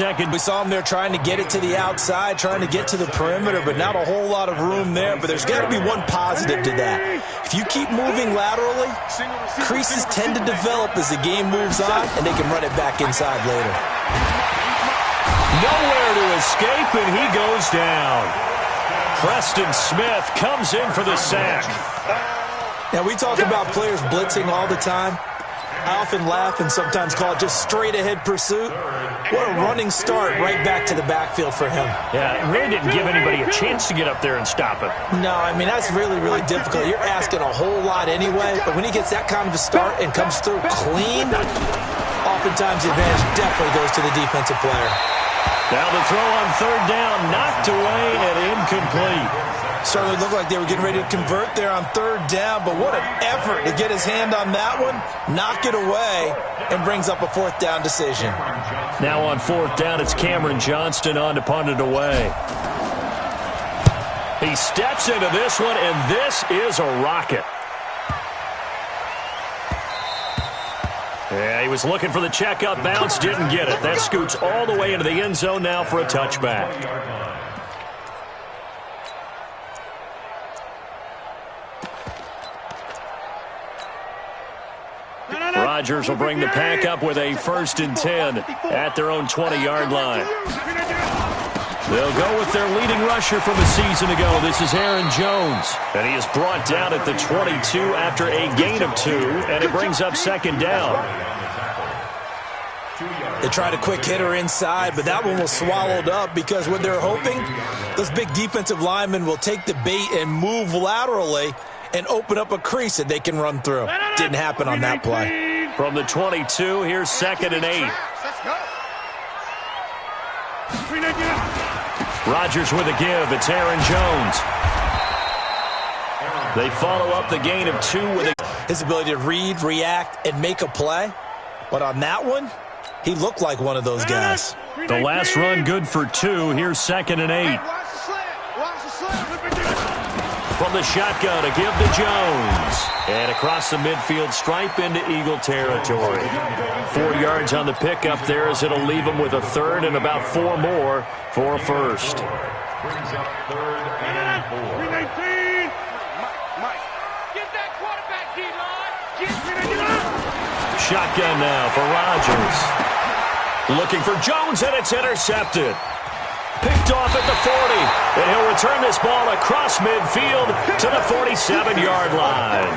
second. We saw him there trying to get it to the outside, trying to get to the perimeter, but not a whole lot of room there. But there's got to be one positive to that. If you keep moving laterally, creases tend to develop as the game moves on, and they can run it back inside later. Nowhere to escape, and he goes down. Preston Smith comes in for the sack. Now, we talk about players blitzing all the time. I often laugh and sometimes call it just straight-ahead pursuit. What a running start right back to the backfield for him. Yeah, it really didn't give anybody a chance to get up there and stop him. No, I mean, that's really, really difficult. You're asking a whole lot anyway, but when he gets that kind of a start and comes through clean, oftentimes the advantage definitely goes to the defensive player. Now the throw on third down, knocked away and incomplete. Certainly looked like they were getting ready to convert there on third down, but what an effort to get his hand on that one, knock it away, and brings up a fourth down decision. Now on fourth down, it's Cameron Johnston on to punt it away. He steps into this one, and this is a rocket. Yeah, he was looking for the check-up bounce, didn't get it. That scoots all the way into the end zone now for a touchback. Rodgers will bring the pack up with a 1st and 10 at their own 20-yard line. They'll go with their leading rusher from a season ago. This is Aaron Jones. And he is brought down at the 22 after a gain of 2, and it brings up 2nd down. They tried a quick hitter inside, but that one was swallowed up because what they're hoping, those big defensive linemen will take the bait and move laterally and open up a crease that they can run through. Didn't happen on that play. From the 22, here's 2nd and 8. Rodgers with a give. It's Aaron Jones. They follow up the gain of 2 with a... His ability to read, react, and make a play. But on that one, he looked like one of those guys. The last run good for 2. Here's 2nd and 8. From the shotgun, a give to Jones. And across the midfield stripe into Eagle territory. 4 yards on the pickup there as it'll leave him with a 3rd and about 4 more for a 1st. Brings up 3rd and 4. Get that quarterback, D-line. Shotgun now for Rodgers. Looking for Jones, and it's intercepted. Picked off at the 40, and he'll return this ball across midfield to the 47-yard line.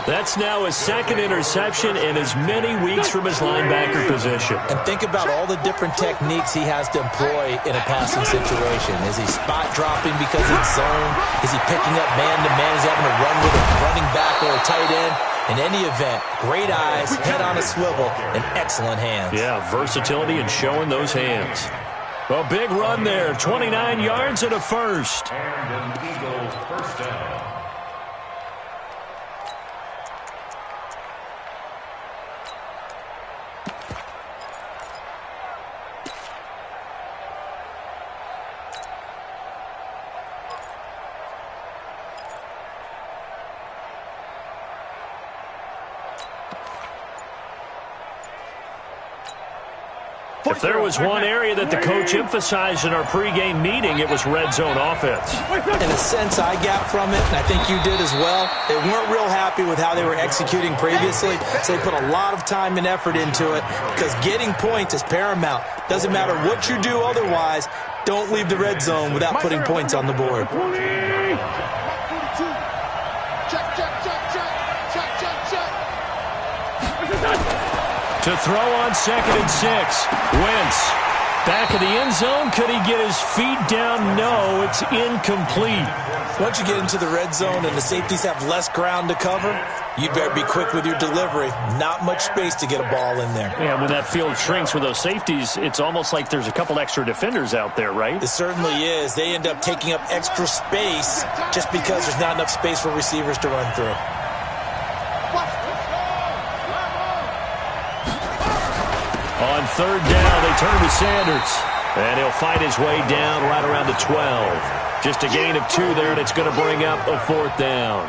That's now his 2nd interception in as many weeks from his linebacker position. And think about all the different techniques he has to employ in a passing situation. Is he spot dropping because it's zone? Is he picking up man-to-man? Is he having to run with a running back or a tight end? In any event, great eyes, head on a swivel, and excellent hands. Yeah, versatility and showing those hands. A big run there, 29 yards and a 1st. And an Eagle 1st down. If there was one area that the coach emphasized in our pregame meeting, it was red zone offense. In a sense, I got from it, and I think you did as well, they weren't real happy with how they were executing previously, so they put a lot of time and effort into it because getting points is paramount. Doesn't matter what you do otherwise, don't leave the red zone without putting points on the board. To throw on 2nd and 6. Wentz back of the end zone. Could he get his feet down? No, it's incomplete. Once you get into the red zone and the safeties have less ground to cover, you'd better be quick with your delivery. Not much space to get a ball in there. Yeah, when that field shrinks with those safeties, it's almost like there's a couple extra defenders out there, right? It certainly is. They end up taking up extra space just because there's not enough space for receivers to run through. On 3rd down, they turn to Sanders. And he'll fight his way down right around the 12. Just a gain of 2 there, and it's going to bring up a 4th down.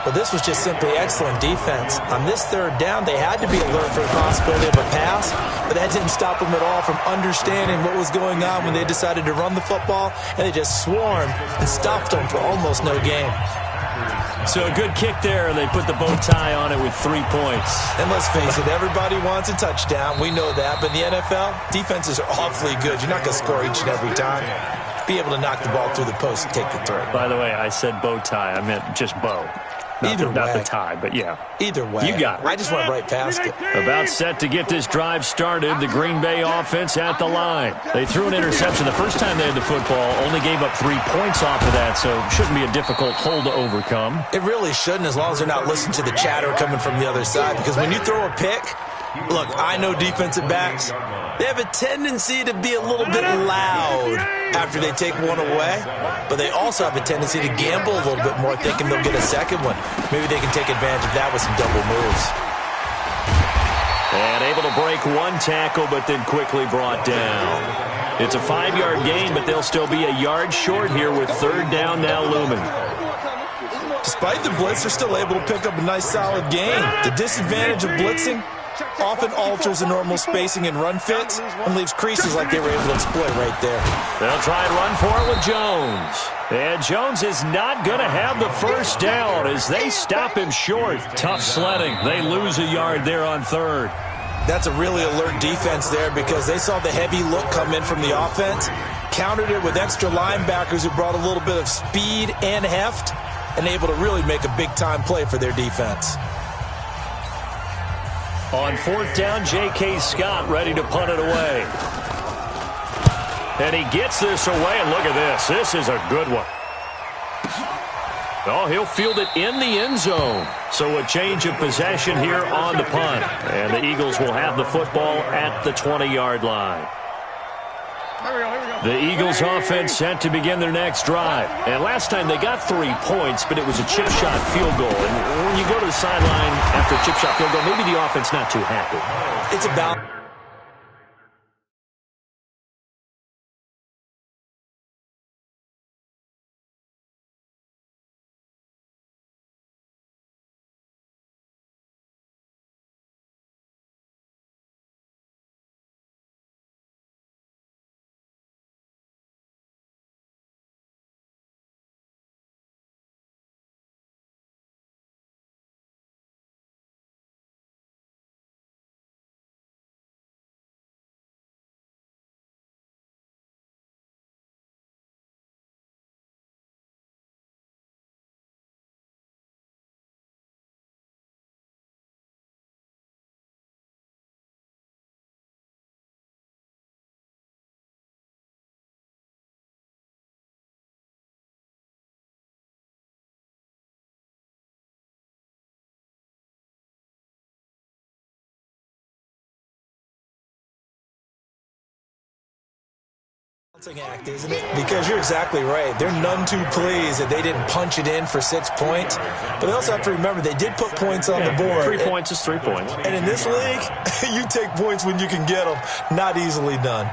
Well, this was just simply excellent defense. On this third down, they had to be alert for the possibility of a pass, but that didn't stop them at all from understanding what was going on when they decided to run the football, and they just swarmed and stuffed them for almost no gain. So a good kick there. They put the bow tie on it with 3 points. And let's face it, everybody wants a touchdown. We know that. But in the NFL, defenses are awfully good. You're not going to score each and every time. Be able to knock the ball through the post and take the throw. By the way, I said bow tie. I meant just bow. Not the tie, but yeah. Either way. You got it. I just went right past it. About set to get this drive started, the Green Bay offense at the line. They threw an interception the first time they had the football, only gave up 3 points off of that, so it shouldn't be a difficult hole to overcome. It really shouldn't, as long as they're not listening to the chatter coming from the other side, because when you throw a pick, look, I know defensive backs, they have a tendency to be a little bit loud after they take one away, but they also have a tendency to gamble a little bit more, thinking they'll get a second one. Maybe they can take advantage of that with some double moves. And able to break one tackle, but then quickly brought down. It's a 5-yard gain, but they'll still be a yard short here with third down now looming. Despite the blitz, they're still able to pick up a nice solid gain. The disadvantage of blitzing often alters the normal spacing and run fits and leaves creases like they were able to exploit right there. They'll try and run for it with Jones. And Jones is not going to have the first down as they stop him short. Tough sledding. They lose a yard there on third. That's a really alert defense there because they saw the heavy look come in from the offense, countered it with extra linebackers who brought a little bit of speed and heft, and able to really make a big-time play for their defense. On fourth down, J.K. Scott ready to punt it away. And he gets this away, and look at this. This is a good one. Oh, he'll field it in the end zone. So a change of possession here on the punt. And the Eagles will have the football at the 20-yard line. The Eagles offense set to begin their next drive. And last time they got 3 points, but it was a chip shot field goal. And when you go to the sideline after a chip shot field goal, maybe the offense not too happy. It's about... act, isn't it? Because you're exactly right. They're none too pleased that they didn't punch it in for 6 points. But they also have to remember they did put points on the board. 3 points is 3 points. And in this league, you take points when you can get them. Not easily done.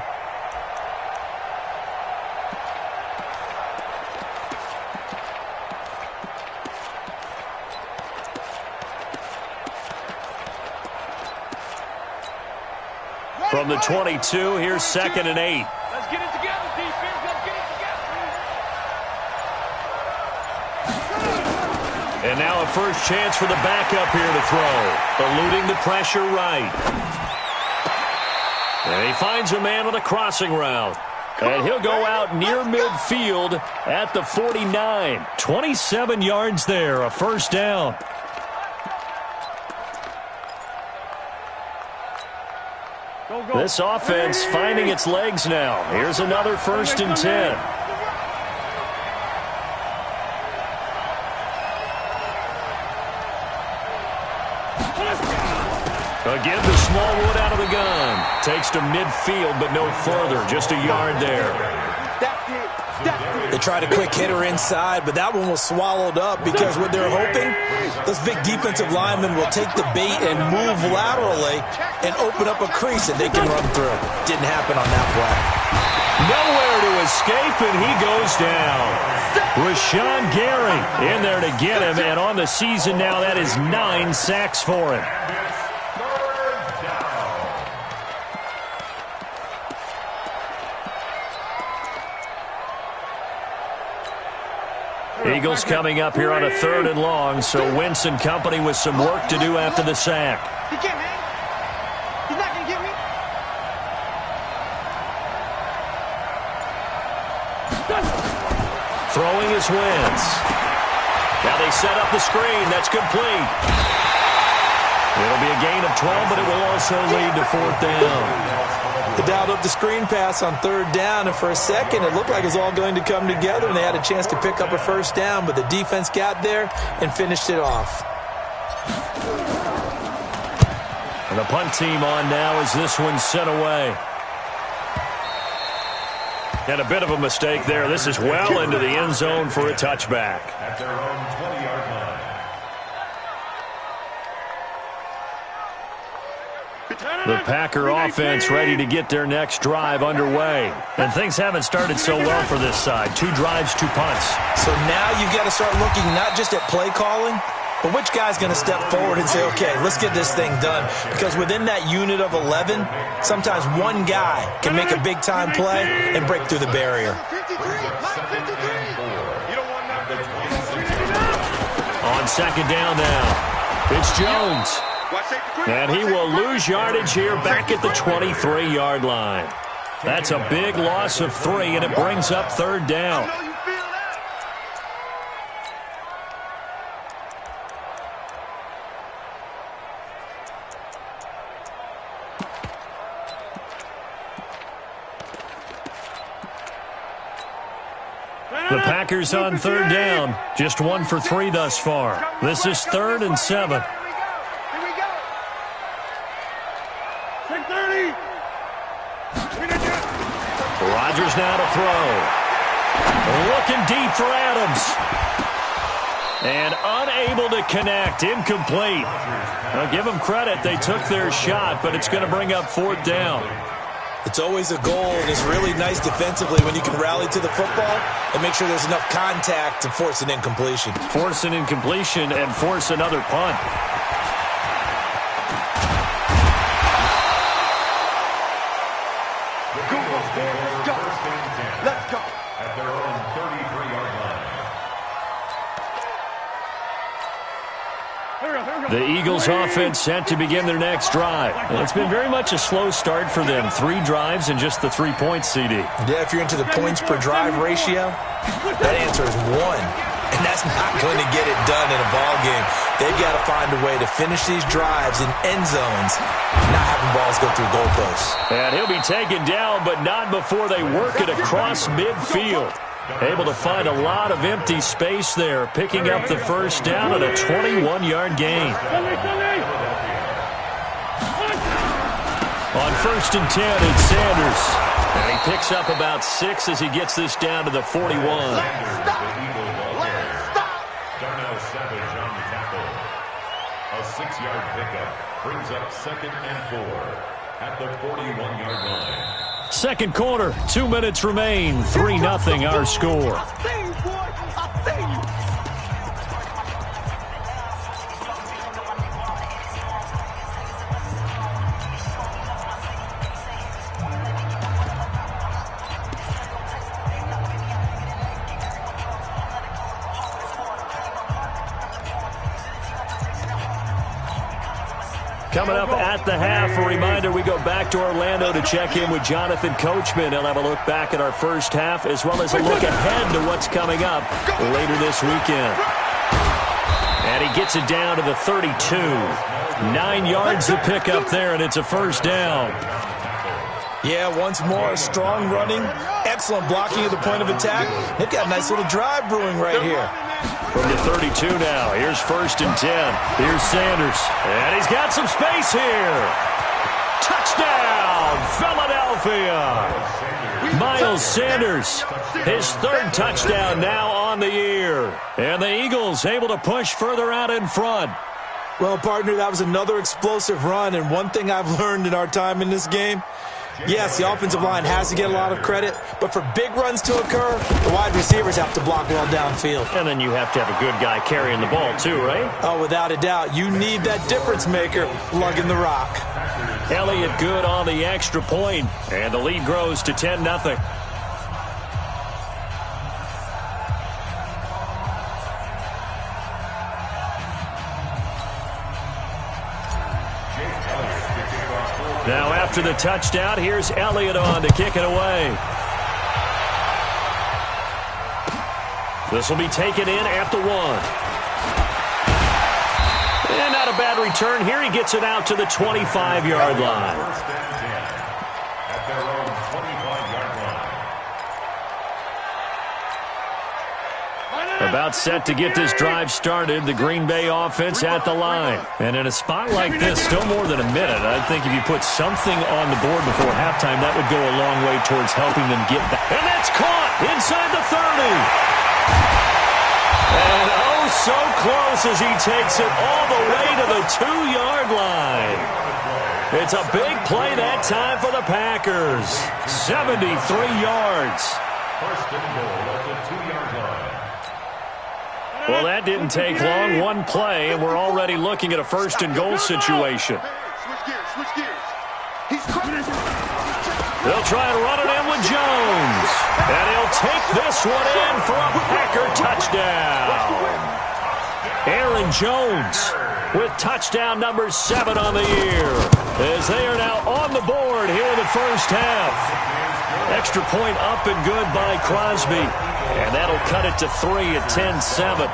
From the 22, here's 2nd and 8. Let's get it together, defense. Let's get it together. And now a first chance for the backup here to throw. Eluding the pressure right. And he finds a man on a crossing route. And he'll go out near midfield at the 49. 27 yards there, a first down. This offense finding its legs now. Here's another 1st and 10. Again, the small wood out of the gun. Takes to midfield, but no further. Just a yard there. They tried a quick hitter inside, but that one was swallowed up because what they're hoping, those big defensive linemen will take the bait and move laterally and open up a crease that they can run through. Didn't happen on that play. Nowhere to escape, and he goes down. Rashawn Gary in there to get him, and on the season now, that is 9 sacks for him. Eagles coming up here on a 3rd and long, so Wentz and company with some work to do after the sack. He can't hang. He's not going to get me. Throwing is Wentz. Now they set up the screen. That's complete. It'll be a gain of 12, but it will also lead to 4th down. They dialed up the screen pass on 3rd down, and for a second it looked like it was all going to come together, and they had a chance to pick up a 1st down, but the defense got there and finished it off. And the punt team on now as this one's sent away. And a bit of a mistake there. This is well into the end zone for a touchback. At their own 20-yard line. The Packer offense ready to get their next drive underway. And things haven't started so well for this side. 2 drives, 2 punts. So now you've got to start looking not just at play calling, but which guy's going to step forward and say, okay, let's get this thing done. Because within that unit of 11, sometimes one guy can make a big-time play and break through the barrier. On 2nd down now, it's Jones. And he will lose yardage here back at the 23-yard line. That's a big loss of 3, and it brings up 3rd down. The Packers on 3rd down. Just 1 for 3 thus far. This is 3rd and 7. Rodgers now to throw. Looking deep for Adams. And unable to connect. Incomplete. Now give them credit. They took their shot, but it's going to bring up 4th down. It's always a goal, and it's really nice defensively when you can rally to the football and make sure there's enough contact to force an incompletion. Force an incompletion and force another punt. Let's go. At their own 33-yard line. The Eagles offense set to begin their next drive. And it's been very much a slow start for them. 3 drives and just the 3 points, CD. Yeah, if you're into the points per drive ratio, that answer is 1. And that's not going to get it done in a ball game. They've got to find a way to finish these drives in end zones, not having balls go through goalposts. And he'll be taken down, but not before they work it across midfield. Able to find a lot of empty space there, picking up the 1st down at a 21-yard gain. On 1st and 10, it's Sanders. And he picks up about 6 as he gets this down to the 41. Darnell Savage on the tackle. A 6-yard pickup brings up 2nd and 4 at the 41-yard line. Second quarter, 2 minutes remain. 3-0 our score. I see you, boy. I see you. Coming up at the half, a reminder, we go back to Orlando to check in with Jonathan Coachman. He'll have a look back at our first half as well as a look ahead to what's coming up later this weekend. And he gets it down to the 32. 9 yards to pick up there, and it's a 1st down. Yeah, once more, strong running, excellent blocking at the point of attack. They've got a nice little drive brewing right here. From the 32 now, here's 1st and 10. Here's Sanders, and he's got some space here. Touchdown, Philadelphia. Miles Sanders, his 3rd touchdown now on the year. And the Eagles able to push further out in front. Well, partner, that was another explosive run, and one thing I've learned in our time in this game, Yes, the offensive line has to get a lot of credit, but for big runs to occur, the wide receivers have to block well downfield. And then you have to have a good guy carrying the ball too, right? Oh, without a doubt. You need that difference maker lugging the rock. Elliott good on the extra point, and the lead grows to 10-0. Now after the touchdown, here's Elliott on to kick it away. This will be taken in at the 1. And not a bad return here. He gets it out to the 25-yard line. First and 10 at their own 25-yard line. About set to get this drive started, the Green Bay offense at the line. And in a spot like this, still more than a minute, I think if you put something on the board before halftime, that would go a long way towards helping them get back. And that's caught inside the 30. And oh, so close as he takes it all the way to the 2-yard line. It's a big play that time for the Packers. 73 yards. First and goal at the 2-yard line. Well, that didn't take long. One play, and we're already looking at a first and goal situation. Switch gears. He's They'll try and run it in with Jones. And he'll take this one in for a Packer touchdown. Aaron Jones with touchdown number 7 on the year, as they are now on the board here in the first half. Extra point up and good by Crosby. And that'll cut it to 3 at 10-7.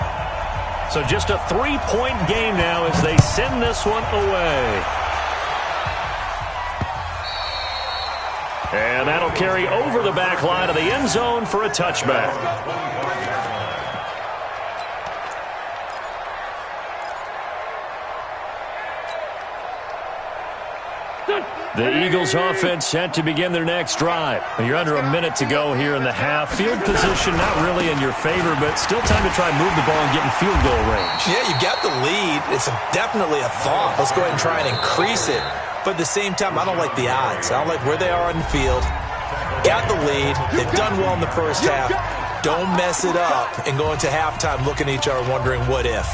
So just a 3-point game now as they send this one away. And that'll carry over the back line of the end zone for a touchback. The Eagles offense set to begin their next drive. You're under a minute to go here in the half. Field position not really in your favor, but still time to try and move the ball and get in field goal range. Yeah, you got the lead. It's definitely a thought. Let's go ahead and try and increase it. But at the same time, I don't like the odds. I don't like where they are on the field. Got the lead. They've done well in the first half. Don't mess it up and go into halftime looking at each other wondering what if.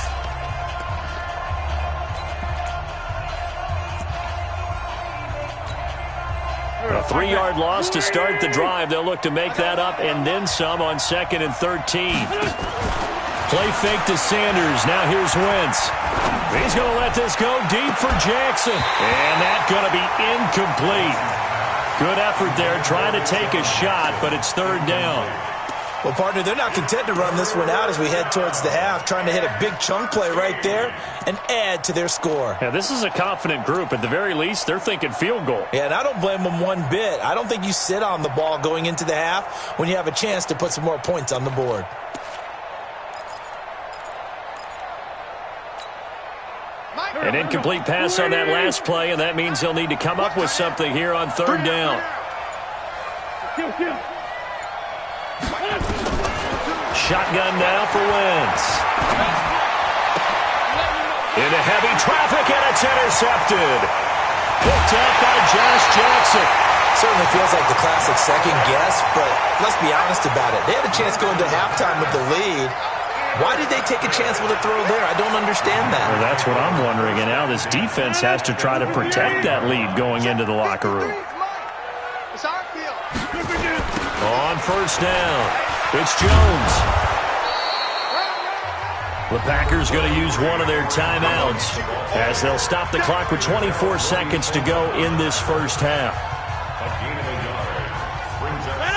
A 3-yard loss to start the drive. They'll look to make that up and then some on 2nd and 13. Play fake to Sanders. Now here's Wentz. He's going to let this go deep for Jackson. And that's going to be incomplete. Good effort there trying to take a shot, but it's 3rd down. Well, partner, they're not content to run this one out as we head towards the half, trying to hit a big chunk play right there and add to their score. Yeah, this is a confident group. At the very least, they're thinking field goal. Yeah, and I don't blame them one bit. I don't think you sit on the ball going into the half when you have a chance to put some more points on the board. An incomplete pass on that last play, and that means they'll need to come up with something here on 3rd down. Shotgun now for Wentz. Into heavy traffic, and it's intercepted. Picked up by Josh Jackson. Certainly feels like the classic second guess, but let's be honest about it. They had a chance going to halftime with the lead. Why did they take a chance with a throw there? I don't understand that. Well, that's what I'm wondering, and now this defense has to try to protect that lead going into the locker room. It's our field. On 1st down, it's Jones. The Packers going to use one of their timeouts as they'll stop the clock with 24 seconds to go in this first half.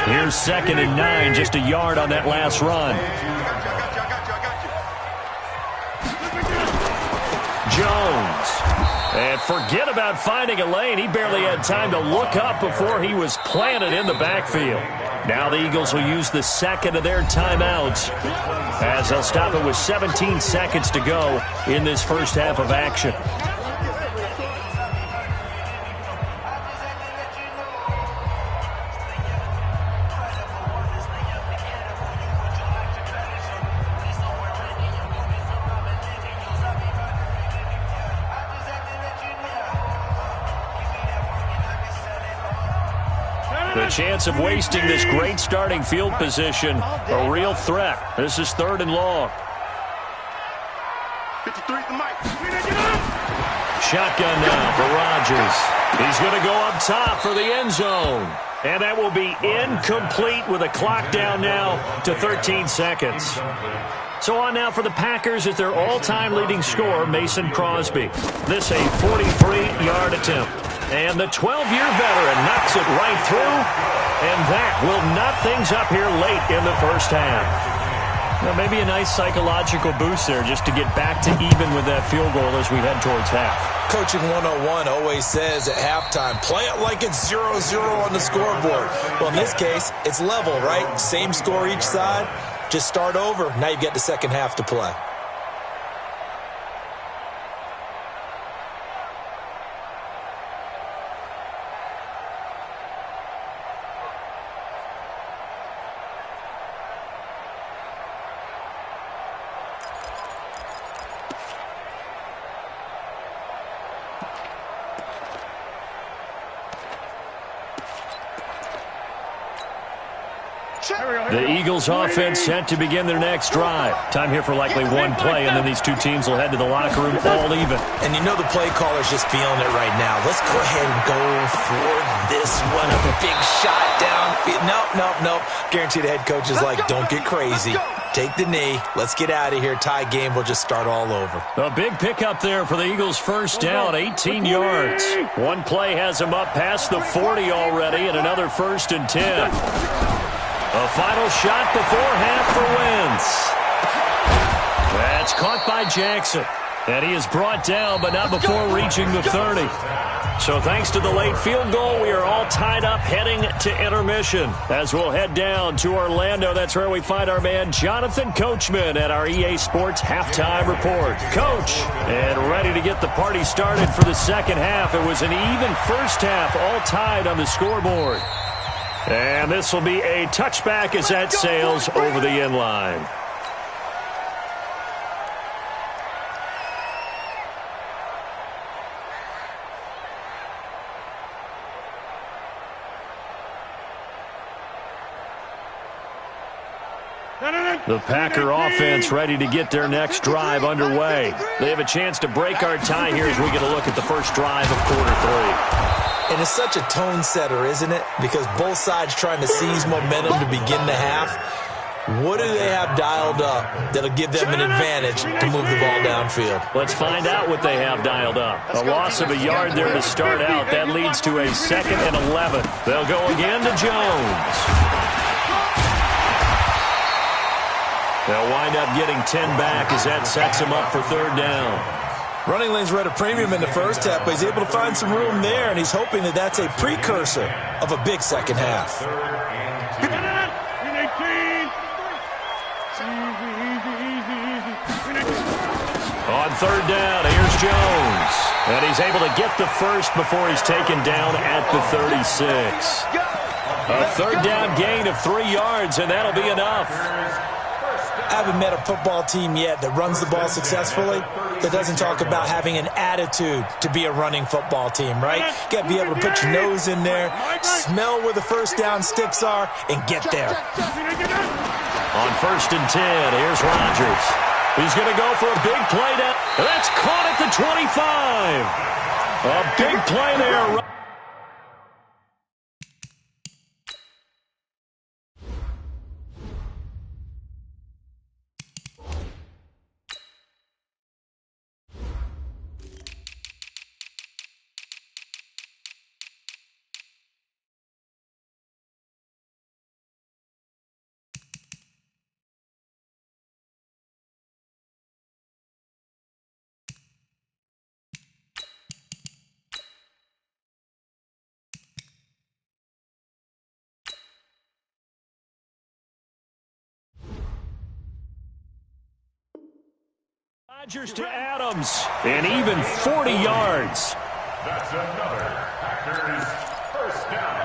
Here's 2nd and 9, just a yard on that last run. Jones. And forget about finding a lane. He barely had time to look up before he was planted in the backfield. Now the Eagles will use the 2nd of their timeouts as they'll stop it with 17 seconds to go in this first half of action. chance of wasting this great starting field position a real threat. This is 3rd and long. 53 at the mic. Shotgun now for Rodgers. He's going to go up top for the end zone. And that will be incomplete with a clock down now to 13 seconds. So on now for the Packers is their all-time leading scorer, Mason Crosby. This a 43-yard attempt. And the 12-year veteran knocks it right through. And that will knot things up here late in the first half. Now, maybe a nice psychological boost there just to get back to even with that field goal as we head towards half. Coaching 101 always says at halftime, play it like it's 0-0 on the scoreboard. Well, in this case, it's level, right? Same score each side. Just start over. Now you've got the second half to play. The Eagles offense set to begin their next drive. Time here for likely one play, and then these two teams will head to the locker room all even. And you know the play caller's just feeling it right now. Let's go ahead and go for this one. A big shot downfield. Nope. Guarantee the head coach is like, don't get crazy. Take the knee. Let's get out of here. Tie game. We'll just start all over. A big pickup there for the Eagles first down, 18 yards. One play has them up past the 40 already, and another 1st and 10. A final shot before half for Wentz. That's caught by Jackson. And he is brought down, but not before reaching the 30. So thanks to the late field goal, we are all tied up heading to intermission. As we'll head down to Orlando, that's where we find our man Jonathan Coachman at our EA Sports Halftime Report. Coach, and ready to get the party started for the second half. It was an even first half, all tied on the scoreboard. And this will be a touchback as that sails over the end line. The Packer offense ready to get their next drive underway. They have a chance to break our tie here as we get a look at the first drive of quarter 3. And it's such a tone setter, isn't it? Because both sides trying to seize momentum to begin the half. What do they have dialed up that'll give them an advantage to move the ball downfield? Let's find out what they have dialed up. A loss of a yard there to start out. That leads to a 2nd and 11. They'll go again to Jones. They'll wind up getting 10 back as that sets them up for 3rd down. Running lanes were at a premium in the first half, but he's able to find some room there, and he's hoping that that's a precursor of a big second half. On 3rd down, here's Jones. And he's able to get the first before he's taken down at the 36. A 3rd down gain of 3 yards, and that'll be enough. I haven't met a football team yet that runs the ball successfully that doesn't talk about having an attitude to be a running football team, right? You got to be able to put your nose in there, smell where the first down sticks are, and get there. On 1st and 10, here's Rodgers. He's going to go for a big play down. That's caught at the 25. A big play there. Rodgers to Adams, and even 40 yards. That's another Packers first down.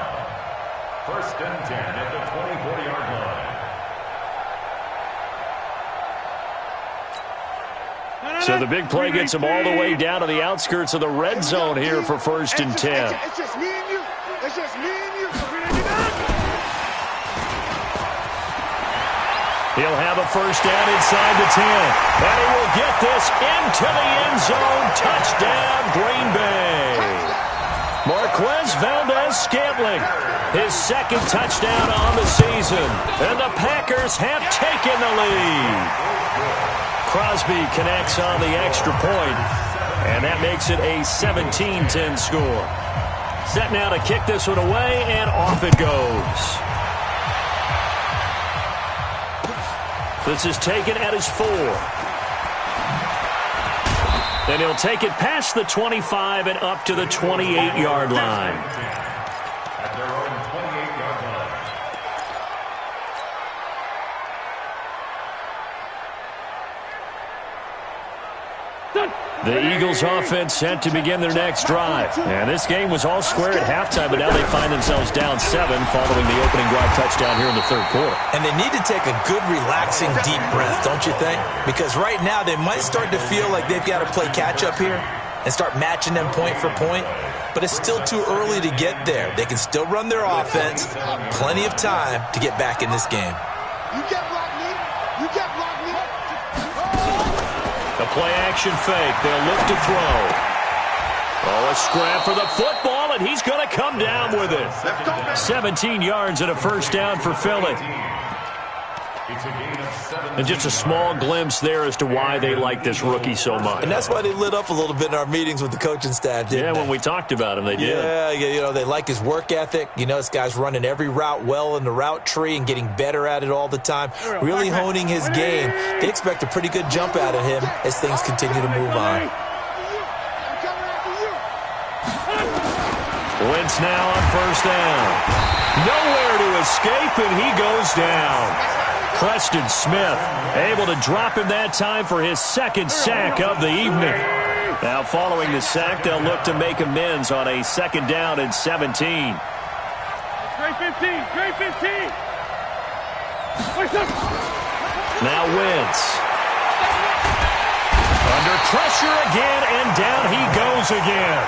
1st and 10 at the 24-yard line. So the big play gets him all the way down to the outskirts of the red zone here for 1st and 10. It's just me and you. It's just me and you. He'll have a first down inside the 10. And he will get this into the end zone. Touchdown, Green Bay. Marquez Valdez-Scantling, his second touchdown on the season. And the Packers have taken the lead. Crosby connects on the extra point, and that makes it a 17-10 score. Set now to kick this one away, and off it goes. This is taken at his 4. Then he'll take it past the 25 and up to the 28-yard line. At their own 28-yard line. The Eagles offense set to begin their next drive. And this game was all square at halftime, but now they find themselves down 7 following the opening drive touchdown here in the third quarter. And they need to take a good, relaxing, deep breath, don't you think? Because right now they might start to feel like they've got to play catch-up here and start matching them point for point. But it's still too early to get there. They can still run their offense. Plenty of time to get back in this game. You get blocked, me. You get blocked, me. A play-action fake. They'll look to throw. Oh, a scrap for the football, and he's going to come down with it. 17 yards and a first down for Philly. And just a small glimpse there as to why they like this rookie so much. And that's why they lit up a little bit in our meetings with the coaching staff, didn't they? When we talked about him, they did. Yeah, you know, they like his work ethic. You know, this guy's running every route well in the route tree and getting better at it all the time, really honing his game. They expect a pretty good jump out of him as things continue to move on. Wentz now on first down. Nowhere to escape, and he goes down. Preston Smith able to drop him that time for his second sack of the evening. Now following the sack, they'll look to make amends on a second down and 17. Great 15, great 15. Now Wentz. Under pressure again, and down he goes again.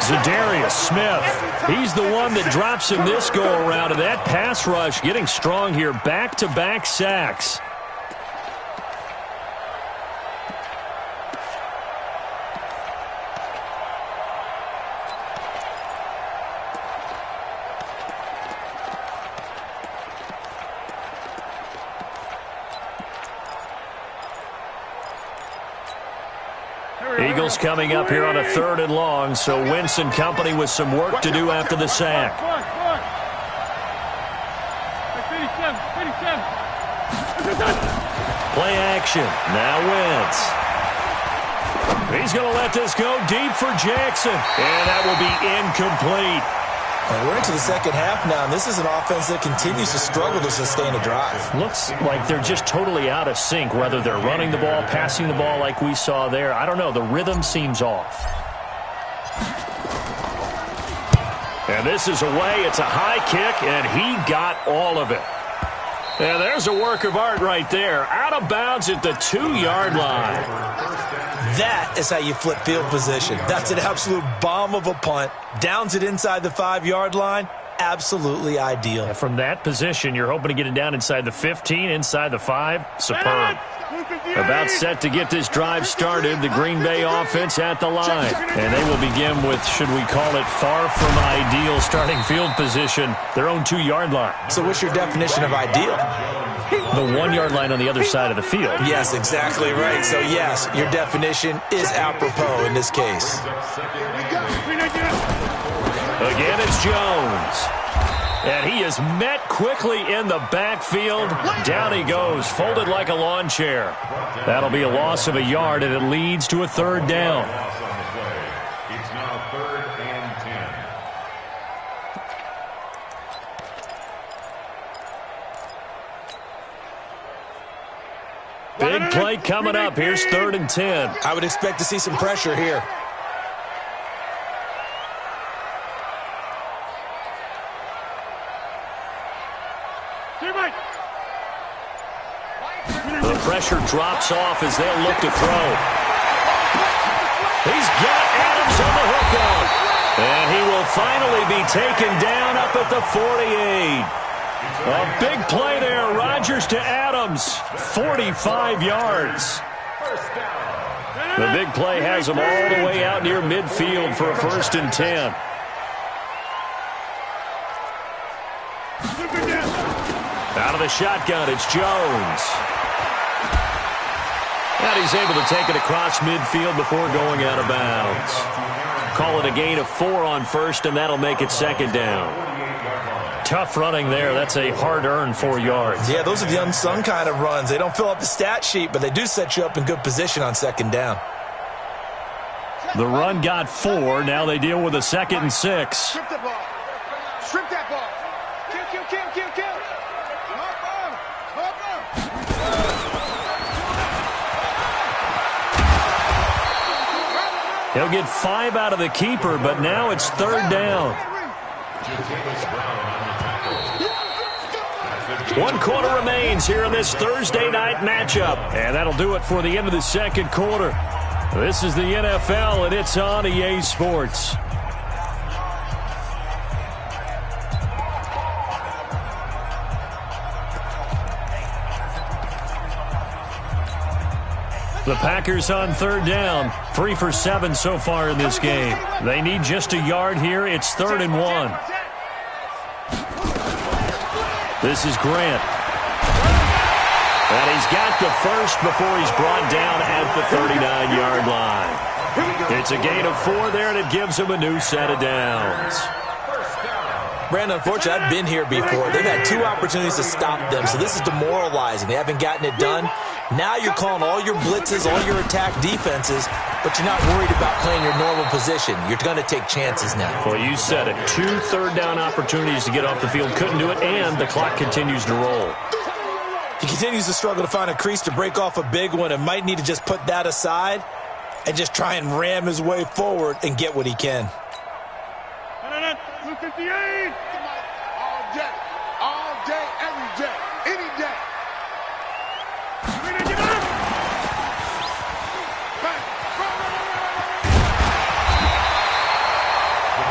Zadarius Smith, he's the one that drops him this go-around, and that pass rush getting strong here. Back-to-back sacks. Eagles coming up here on a 3rd and long, so Wentz and company with some work to do after the sack. Play action. Now Wentz. He's going to let this go deep for Jackson, and that will be incomplete. And we're into the second half now, and this is an offense that continues to struggle to sustain a drive. Looks like they're just totally out of sync, whether they're running the ball, passing the ball like we saw there. I don't know. The rhythm seems off. And this is away. It's a high kick, and he got all of it. And there's a work of art right there. Out of bounds at the 2-yard line. That is how you flip field position. That's an absolute bomb of a punt. Downs it inside the 5-yard line. Absolutely ideal. And from that position, you're hoping to get it down inside the 15, inside the 5. Superb. About set to get this drive started, the Green Bay offense at the line. And they will begin with, should we call it, far from ideal starting field position, their own 2-yard line. So what's your definition of ideal? The 1-yard line on the other side of the field. Yes, exactly right. So, yes, your definition is apropos in this case. Again, it's Jones. And he is met quickly in the backfield. Down he goes, folded like a lawn chair. That'll be a loss of a yard, and it leads to a 3rd down. It's now 3rd and 10. Big play coming up. Here's 3rd and 10. I would expect to see some pressure here. The pressure drops off as they'll look to throw. He's got Adams on the hook out. And he will finally be taken down up at the 48. A big play there. Rodgers to Adams. 45 yards. The big play has him all the way out near midfield for a 1st and 10. Out of the shotgun, it's Jones. And he's able to take it across midfield before going out of bounds. Call it a gain of 4 on 1st, and that'll make it 2nd down. Tough running there. That's a hard-earned 4 yards. Yeah, those are the unsung kind of runs. They don't fill up the stat sheet, but they do set you up in good position on 2nd down. The run got 4. Now they deal with a 2nd and 6. Strip the ball. Strip that ball. Kill. He'll get 5 out of the keeper, but now it's 3rd down. 1 quarter remains here in this Thursday night matchup. And that'll do it for the end of the 2nd quarter. This is the NFL, and it's on EA Sports. The Packers on 3rd down. 3 for 7 so far in this game. They need just a yard here. It's 3rd and 1. This is Grant. And he's got the first before he's brought down at the 39-yard line. It's a gain of 4 there, and it gives him a new set of downs. Brandon, unfortunately, I've been here before. They've had 2 opportunities to stop them, so this is demoralizing. They haven't gotten it done. Now you're calling all your blitzes, all your attack defenses, but you're not worried about playing your normal position. You're going to take chances now. Well, you said it. 2 third-down opportunities to get off the field. Couldn't do it, and the clock continues to roll. He continues to struggle to find a crease to break off a big one and might need to just put that aside and just try and ram his way forward and get what he can. 58. All day, every day, any day.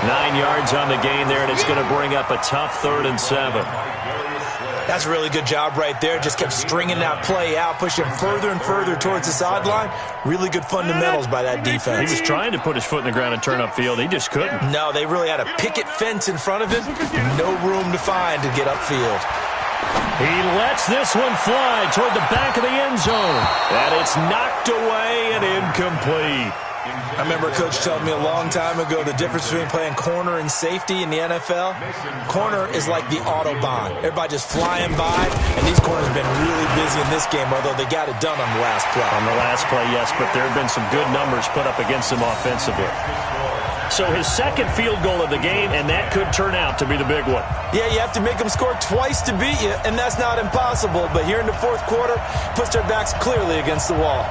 9 yards on the gain there, and it's going to bring up a tough 3rd and 7. That's a really good job right there. Just kept stringing that play out, pushing further and further towards the sideline. Really good fundamentals by that defense. He was trying to put his foot in the ground and turn upfield. He just couldn't. No, they really had a picket fence in front of him. No room to find to get upfield. He lets this one fly toward the back of the end zone. And it's knocked away and incomplete. I remember a coach telling me a long time ago the difference between playing corner and safety in the NFL. Corner is like the Autobahn. Everybody just flying by, and these corners have been really busy in this game, although they got it done on the last play. On the last play, yes, but there have been some good numbers put up against them offensively. So his 2nd field goal of the game, and that could turn out to be the big one. Yeah, you have to make them score twice to beat you, and that's not impossible. But here in the 4th quarter, puts their backs clearly against the wall.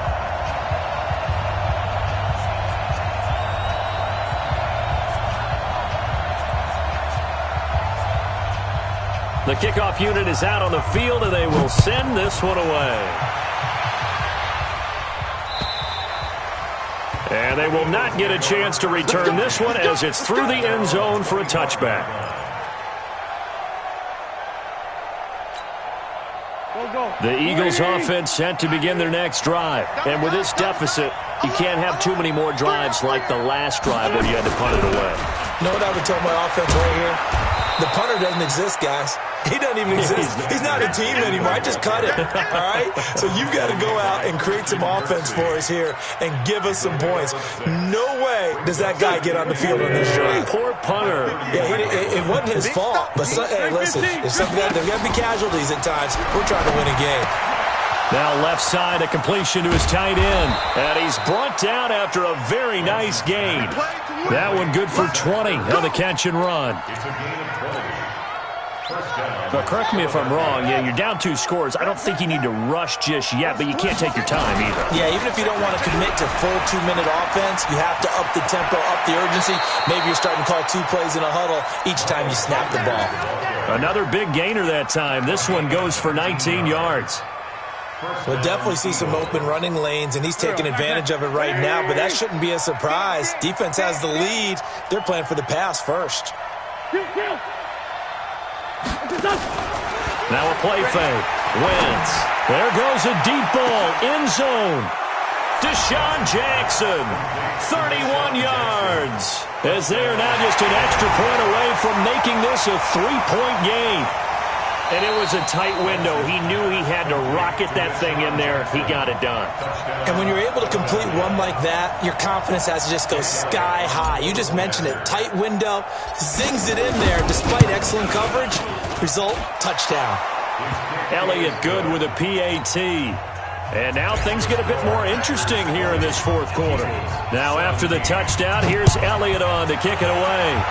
The kickoff unit is out on the field, and they will send this one away. And they will not get a chance to return this one as it's through the end zone for a touchback. The Eagles offense set to begin their next drive. And with this deficit, you can't have too many more drives like the last drive when you had to punt it away. You know what I would tell my offense right here? The punter doesn't exist, guys. He doesn't even exist. He's not a team anymore. I just cut him. All right? So you've got to go out and create some offense for us here and give us some points. No way does that guy get on the field on this drive. Poor punter. Yeah, it wasn't his fault. But, hey, listen, there's got to be casualties at times. We're trying to win a game. Now left side, a completion to his tight end. And he's brought down after a very nice gain. That one good for 20 on the catch and run. Now, correct me if I'm wrong. Yeah, you're down 2 scores. I don't think you need to rush just yet, but you can't take your time either. Yeah, even if you don't want to commit to full 2-minute offense, you have to up the tempo, up the urgency. Maybe you're starting to call 2 plays in a huddle each time you snap the ball. Another big gainer that time. This one goes for 19 yards. We'll definitely see some open running lanes, and he's taking advantage of it right now, but that shouldn't be a surprise. Defense has the lead. They're playing for the pass first. Now a play fake. Wentz. There goes a deep ball. End zone. Deshaun Jackson. 31 yards. As they are now just an extra point away from making this a 3-point game. And it was a tight window. He knew he had to rocket that thing in there. He got it done. And when you're able to complete one like that, your confidence has to just go sky high. You just mentioned it. Tight window, zings it in there despite excellent coverage. Result, touchdown. Elliott good with a PAT. And now things get a bit more interesting here in this fourth quarter. Now after the touchdown, here's Elliott on to kick it away.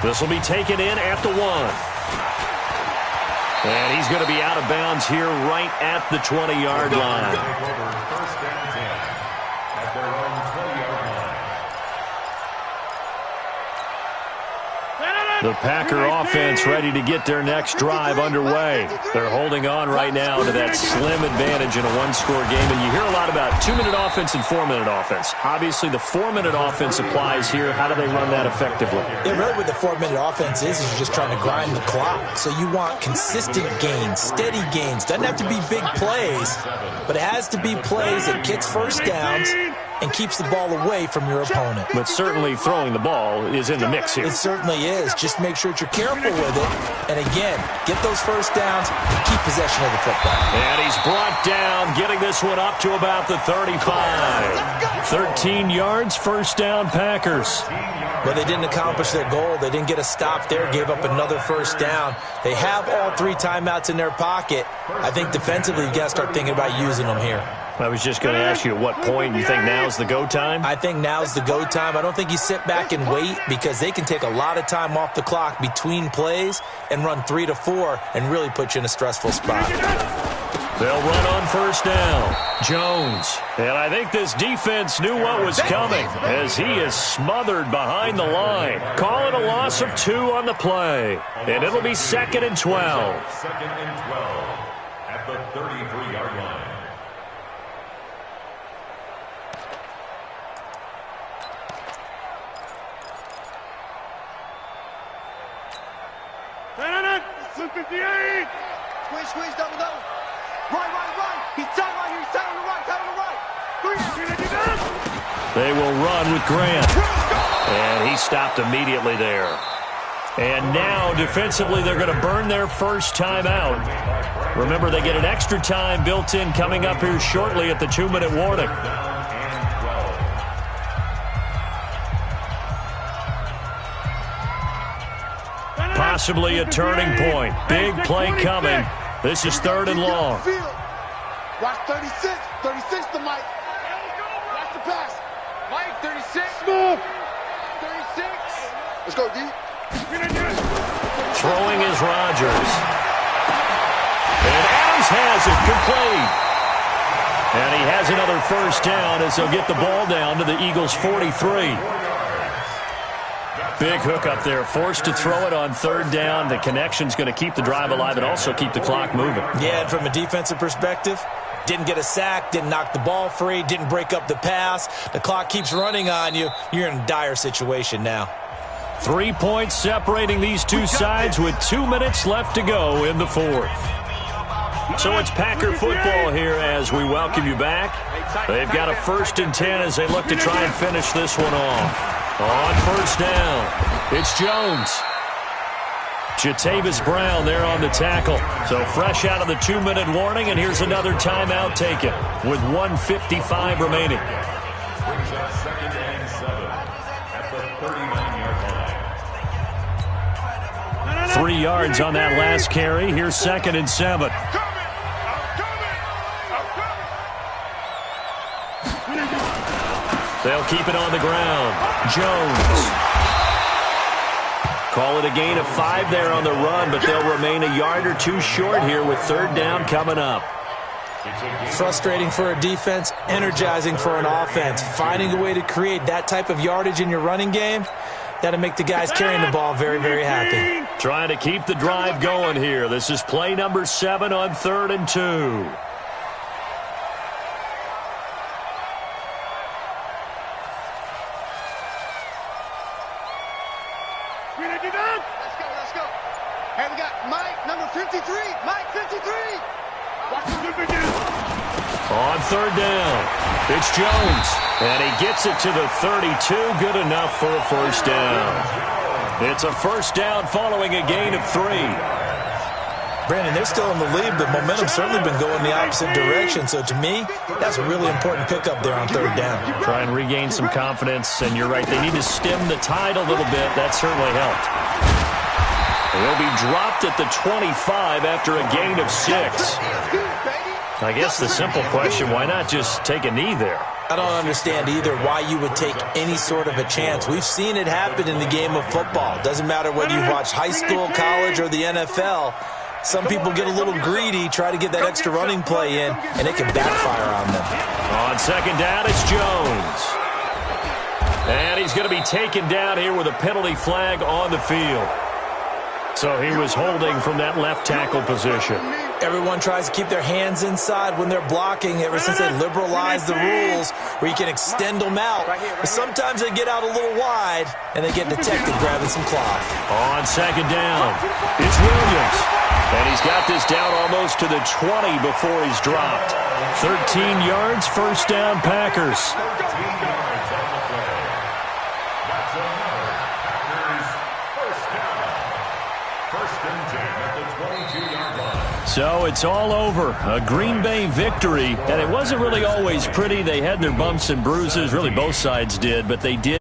This will be taken in at the 1. And he's going to be out of bounds here right at the 20-yard line. First and 10 at their own 20-yard line. The Packer offense ready to get their next drive underway. They're holding on right now to that slim advantage in a one-score game. And you hear a lot about 2-minute offense and 4-minute offense. Obviously, the 4-minute offense applies here. How do they run that effectively? Yeah, really what the 4-minute offense is you're just trying to grind the clock. So you want consistent gains, steady gains. Doesn't have to be big plays, but it has to be plays that gets first downs and keeps the ball away from your opponent. But certainly throwing the ball is in the mix here. It certainly is. Just make sure that you're careful with it. And again, get those first downs and keep possession of the football. And he's brought down, getting this one up to about the 35. 13 yards, first down, Packers. But they didn't accomplish their goal. They didn't get a stop there, gave up another first down. They have all 3 timeouts in their pocket. I think defensively, you got to start thinking about using them here. I was just going to ask you at what point you think now's the go time? I think now's the go time. I don't think you sit back and wait because they can take a lot of time off the clock between plays and run 3 to 4 and really put you in a stressful spot. They'll run on first down. Jones. And I think this defense knew what was coming as he is smothered behind the line. Call it a loss of 2 on the play. And it'll be 2nd and 12. 2nd and 12 at the 33-yard line. Squeeze, double. Right. He's tight right here. He's tight on the right. They will run with Grant. And he stopped immediately there. And now, defensively, they're going to burn their first timeout. Remember, they get an extra time built in coming up here shortly at the 2-minute warning. Possibly a turning point. Big play coming. This is 3rd and long. Watch 36. 36 to Mike. Watch the pass. Mike, 36. 36. Let's go, D. Throwing is Rodgers. And Adams has it complete. And he has another first down as they'll get the ball down to the Eagles' 43. Big hook up there, forced to throw it on 3rd down. The connection's going to keep the drive alive and also keep the clock moving. Yeah, and from a defensive perspective, didn't get a sack, didn't knock the ball free, didn't break up the pass. The clock keeps running on you. You're in a dire situation now. 3 points separating these two sides with 2 minutes left to go in the 4th. So it's Packer football here as we welcome you back. They've got a 1st and 10 as they look to try and finish this one off. On first down, it's Jones. Jatavis Brown there on the tackle. So fresh out of the 2-minute warning, and here's another timeout taken with 1:55 remaining. Brings up 2nd and 7 at the 39-yard line. 3 yards on that last carry. Here's 2nd and 7. They'll keep it on the ground. Jones. Call it a gain of 5 there on the run, but they'll remain a yard or 2 short here with 3rd down coming up. Frustrating for a defense, energizing for an offense. Finding a way to create that type of yardage in your running game, that'll make the guys carrying the ball very, very happy. Trying to keep the drive going here. This is play number 7 on 3rd and 2. Hey, On third down, it's Jones, and he gets it to the 32, good enough for a first down. It's a first down following a gain of 3. Brandon, they're still in the lead, but momentum's certainly been going the opposite direction. So to me, that's a really important pickup there on third down. Try and regain some confidence, and you're right, they need to stem the tide a little bit. That certainly helped. He'll be dropped at the 25 after a gain of 6. I guess the simple question, why not just take a knee there? I don't understand either why you would take any sort of a chance. We've seen it happen in the game of football. Doesn't matter whether you've watched high school, college, or the NFL. Some people get a little greedy, try to get that extra running play in, and it can backfire on them. On second down, it's Jones. And he's going to be taken down here with a penalty flag on the field. So he was holding from that left tackle position. Everyone tries to keep their hands inside when they're blocking ever since they liberalized the rules where you can extend them out. But sometimes they get out a little wide, and they get detected grabbing some cloth. On second down, it's Williams. And he's got this down almost to the 20 before he's dropped. 13 yards, first down, Packers. 13 yards on the play. That's another Packers first down. First and 10 at the 22-yard line. So it's all over. A Green Bay victory. And it wasn't really always pretty. They had their bumps and bruises. Really, both sides did. But they did.